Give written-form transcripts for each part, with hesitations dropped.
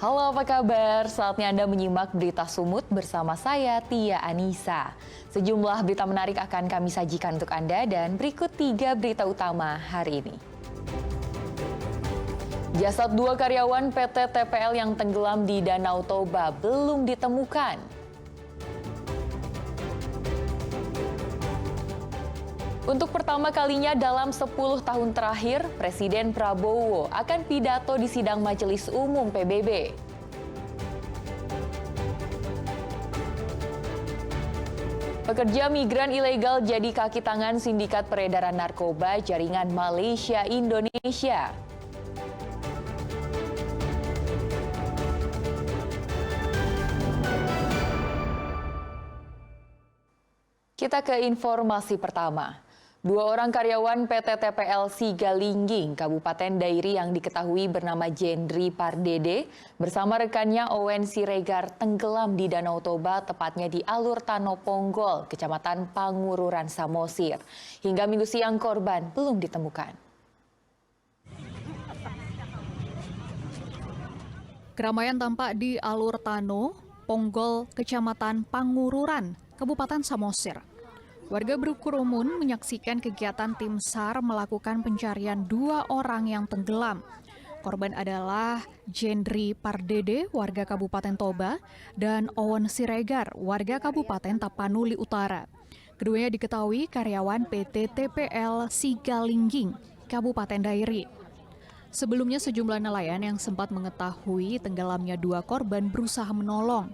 Halo, apa kabar? Saatnya Anda menyimak berita Sumut bersama saya, Tia Anissa. Sejumlah berita menarik akan kami sajikan untuk Anda dan berikut 3 berita utama hari ini. Jasad 2 karyawan PT TPL yang tenggelam di Danau Toba belum ditemukan. Untuk pertama kalinya dalam 10 tahun terakhir, Presiden Prabowo akan pidato di sidang Majelis Umum PBB. Pekerja migran ilegal jadi kaki tangan sindikat peredaran narkoba jaringan Malaysia Indonesia. Kita ke informasi pertama. 2 orang karyawan PT TPL Sigalingging, Kabupaten Dairi yang diketahui bernama Jendri Pardede bersama rekannya Owen Siregar tenggelam di Danau Toba, tepatnya di Alur Tano Ponggol, Kecamatan Pangururan, Samosir. Hingga Minggu siang korban belum ditemukan. Keramaian tampak di Alur Tano Ponggol, Kecamatan Pangururan, Kabupaten Samosir. Warga berkerumun menyaksikan kegiatan tim SAR melakukan pencarian 2 orang yang tenggelam. Korban adalah Jendri Pardede, warga Kabupaten Toba, dan Owen Siregar, warga Kabupaten Tapanuli Utara. Keduanya diketahui karyawan PT TPL Sigalingging, Kabupaten Dairi. Sebelumnya sejumlah nelayan yang sempat mengetahui tenggelamnya 2 korban berusaha menolong.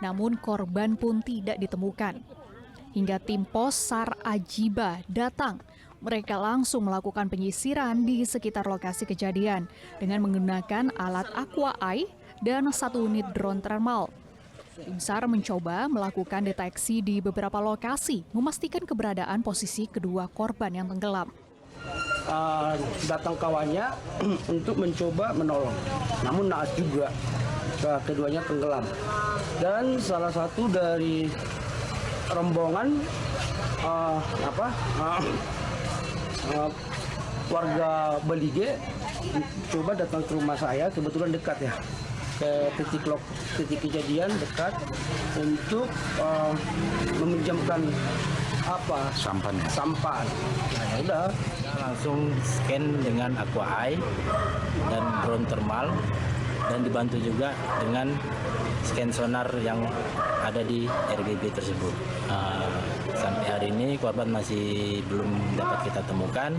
Namun korban pun tidak ditemukan. Hingga tim pos SAR Ajiba datang, mereka langsung melakukan penyisiran di sekitar lokasi kejadian dengan menggunakan alat Aqua Eye dan 1 unit drone thermal. Tim SAR mencoba melakukan deteksi di beberapa lokasi, memastikan keberadaan posisi kedua korban yang tenggelam. Datang kawannya untuk mencoba menolong, namun naas juga keduanya tenggelam. Dan salah satu dari rombongan warga Belige coba datang ke rumah saya, kebetulan dekat ya, ke titik kejadian dekat untuk meminjamkan sampan. Nah, ya udah langsung scan dengan Aqua Eye dan drone thermal, dan dibantu juga dengan scan sonar yang ada di RGB tersebut. Sampai hari ini korban masih belum dapat kita temukan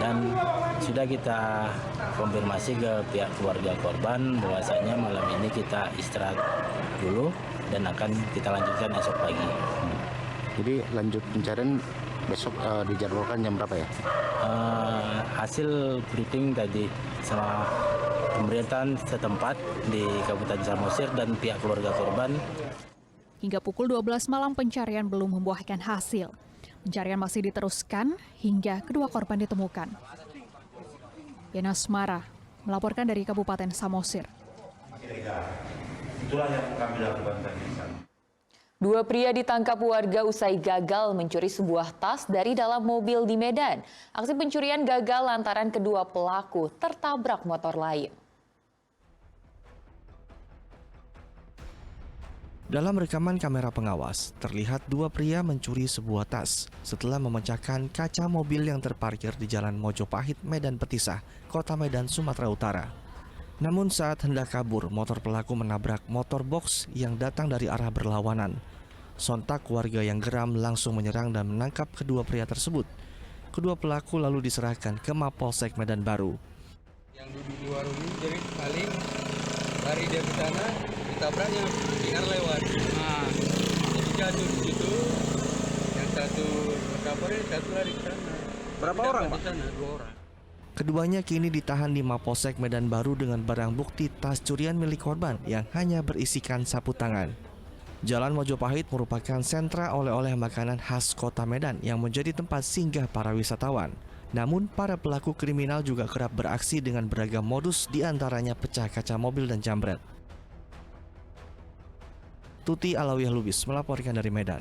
dan sudah kita konfirmasi ke pihak keluarga korban bahwasanya malam ini kita istirahat dulu dan akan kita lanjutkan esok pagi. Jadi lanjut pencarian besok dijadwalkan jam berapa ya? Hasil briefing tadi sama pemerintahan setempat di Kabupaten Samosir dan pihak keluarga korban. Hingga pukul 12 malam pencarian belum membuahkan hasil. Pencarian masih diteruskan hingga kedua korban ditemukan. Yana Asmara melaporkan dari Kabupaten Samosir. Itulah yang kami lakukan tadi. 2 pria ditangkap warga usai gagal mencuri sebuah tas dari dalam mobil di Medan. Aksi pencurian gagal lantaran kedua pelaku tertabrak motor lain. Dalam rekaman kamera pengawas, terlihat 2 pria mencuri sebuah tas setelah memecahkan kaca mobil yang terparkir di Jalan Mojopahit, Medan Petisah, Kota Medan, Sumatera Utara. Namun saat hendak kabur, motor pelaku menabrak motor box yang datang dari arah berlawanan. Sontak warga yang geram langsung menyerang dan menangkap kedua pria tersebut. Kedua pelaku lalu diserahkan ke Mapolsek Medan Baru. Yang duduk di warung ini jadi paling lari dia ke sana, ditabraknya, dengar lewat. Nah, jadi jatuh di situ, yang satu kabarnya satu lari ke sana. Berapa orang, Pak? Di sana 2 orang. Keduanya kini ditahan di Mapolsek Medan Baru dengan barang bukti tas curian milik korban yang hanya berisikan sapu tangan. Jalan Mojopahit merupakan sentra oleh-oleh makanan khas Kota Medan yang menjadi tempat singgah para wisatawan. Namun para pelaku kriminal juga kerap beraksi dengan beragam modus, diantaranya pecah kaca mobil dan jambret. Tuti Alawiyah Lubis melaporkan dari Medan.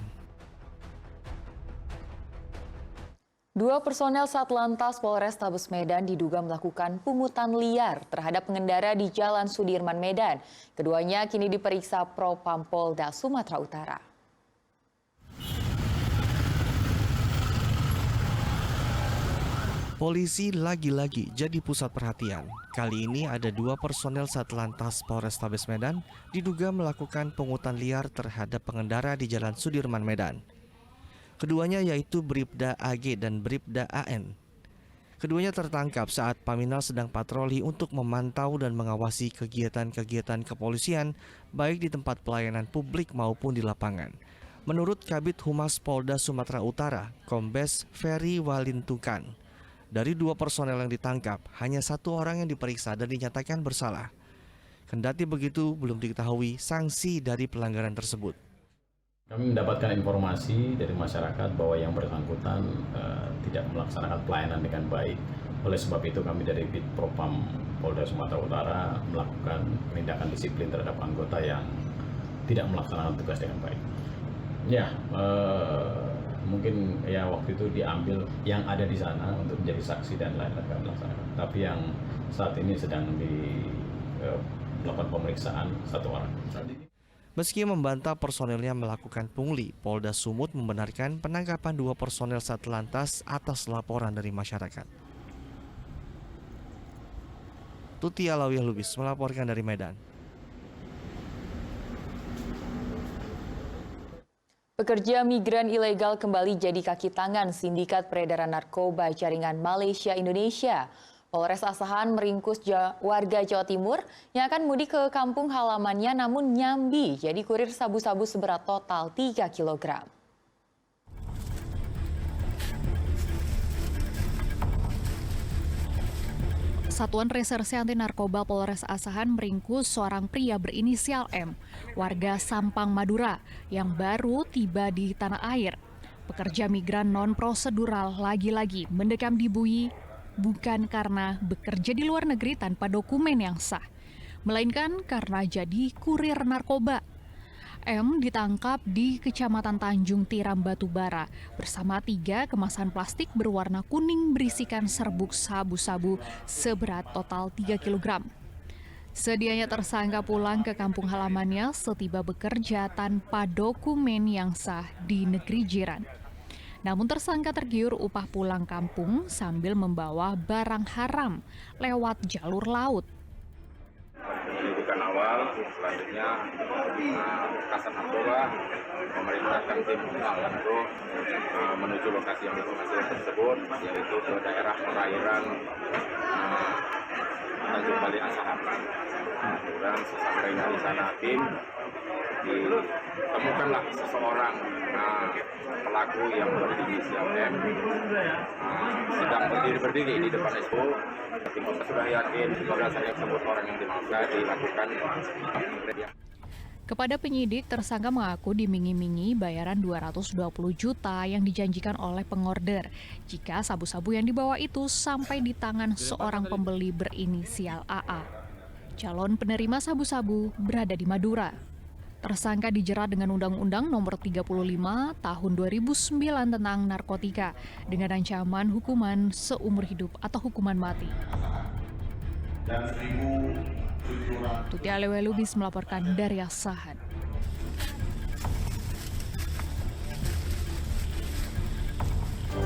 Dua personel Satlantas Polrestabes Medan diduga melakukan pungutan liar terhadap pengendara di Jalan Sudirman, Medan. Keduanya kini diperiksa Propam Polda Sumatera Utara. Polisi lagi-lagi jadi pusat perhatian. Kali ini ada dua personel Satlantas Polrestabes Medan diduga melakukan pungutan liar terhadap pengendara di Jalan Sudirman, Medan. Keduanya yaitu Bribda AG dan Bribda AN. Keduanya tertangkap saat Paminal sedang patroli untuk memantau dan mengawasi kegiatan-kegiatan kepolisian baik di tempat pelayanan publik maupun di lapangan. Menurut Kabid Humas Polda Sumatera Utara, Kombes Ferry Walintukan, dari dua personel yang ditangkap, hanya satu orang yang diperiksa dan dinyatakan bersalah. Kendati begitu, belum diketahui sanksi dari pelanggaran tersebut. Kami mendapatkan informasi dari masyarakat bahwa yang bersangkutan tidak melaksanakan pelayanan dengan baik. Oleh sebab itu kami dari Bid Propam Polda Sumatera Utara melakukan penindakan disiplin terhadap anggota yang tidak melaksanakan tugas dengan baik. Ya, mungkin ya waktu itu diambil yang ada di sana untuk menjadi saksi dan lain-lain kami laksanakan. Tapi yang saat ini sedang dilakukan pemeriksaan satu orang. Meski membantah personelnya melakukan pungli, Polda Sumut membenarkan penangkapan dua personel Satlantas atas laporan dari masyarakat. Tuti Alawiyah Lubis melaporkan dari Medan. Pekerja migran ilegal kembali jadi kaki tangan sindikat peredaran narkoba jaringan Malaysia-Indonesia. Polres Asahan meringkus warga Jawa Timur yang akan mudik ke kampung halamannya namun nyambi jadi kurir sabu-sabu seberat total 3 kg. Satuan Reserse Anti Narkoba Polres Asahan meringkus seorang pria berinisial M, warga Sampang, Madura, yang baru tiba di tanah air. Pekerja migran non-prosedural lagi-lagi mendekam di Bui, bukan karena bekerja di luar negeri tanpa dokumen yang sah, melainkan karena jadi kurir narkoba. M ditangkap di Kecamatan Tanjung Tiram, Batubara bersama 3 kemasan plastik berwarna kuning berisikan serbuk sabu-sabu seberat total 3 kg. Sedianya tersangka pulang ke kampung halamannya setiba bekerja tanpa dokumen yang sah di negeri jiran. Namun tersangka tergiur upah pulang kampung sambil membawa barang haram lewat jalur laut. Penyelidikan awal, selanjutnya Kasat Narkoba memerintahkan tim untuk menuju lokasi yang diinformasikan tersebut, yaitu ke daerah perairan Tanjung Balai Asahan. Kemudian sesampai di sana tim ditemukanlah seseorang pelaku yang berinisial M sedang berdiri di depan SPO. Tim sudah yakin berdasarkan tersebut orang yang dimaksud dilakukan. Kepada penyidik, tersangka mengaku dimingi-mingi bayaran 220 juta yang dijanjikan oleh pengorder jika sabu-sabu yang dibawa itu sampai di tangan seorang pembeli berinisial AA. Calon penerima sabu-sabu berada di Madura. Tersangka dijerat dengan Undang-Undang Nomor 35 Tahun 2009 tentang narkotika dengan ancaman hukuman seumur hidup atau hukuman mati. Tuti Alawiyah Lubis melaporkan dari Asahan.